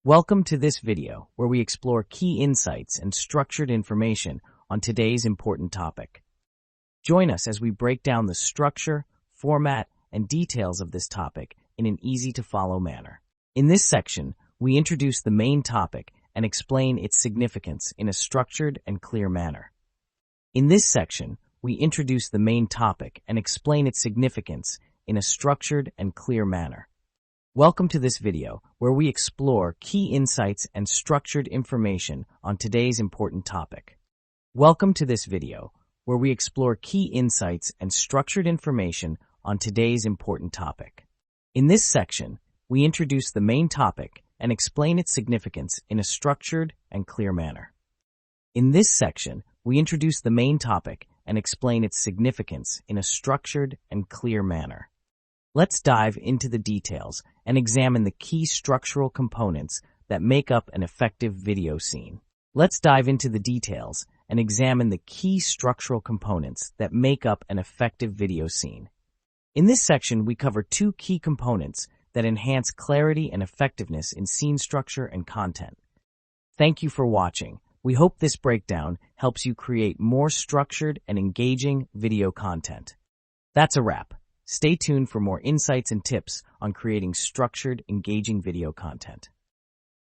Welcome to this video where we explore key insights and structured information on today's important topic. Join us as we break down the structure, format, and details of this topic in an easy-to-follow manner. In this section, we introduce the main topic and explain its significance in a structured and clear manner. In this section, we introduce the main topic and explain its significance in a structured and clear manner. Welcome to this video where we explore key insights and structured information on today's important topic. Welcome to this video where we explore key insights and structured information on today's important topic. In this section, we introduce the main topic and explain its significance in a structured and clear manner. In this section, we introduce the main topic and explain its significance in a structured and clear manner. Let's dive into the details and examine the key structural components that make up an effective video scene. Let's dive into the details and examine the key structural components that make up an effective video scene. In this section, we cover two key components that enhance clarity and effectiveness in scene structure and content. Thank you for watching. We hope this breakdown helps you create more structured and engaging video content. That's a wrap. Stay tuned for more insights and tips on creating structured, engaging video content.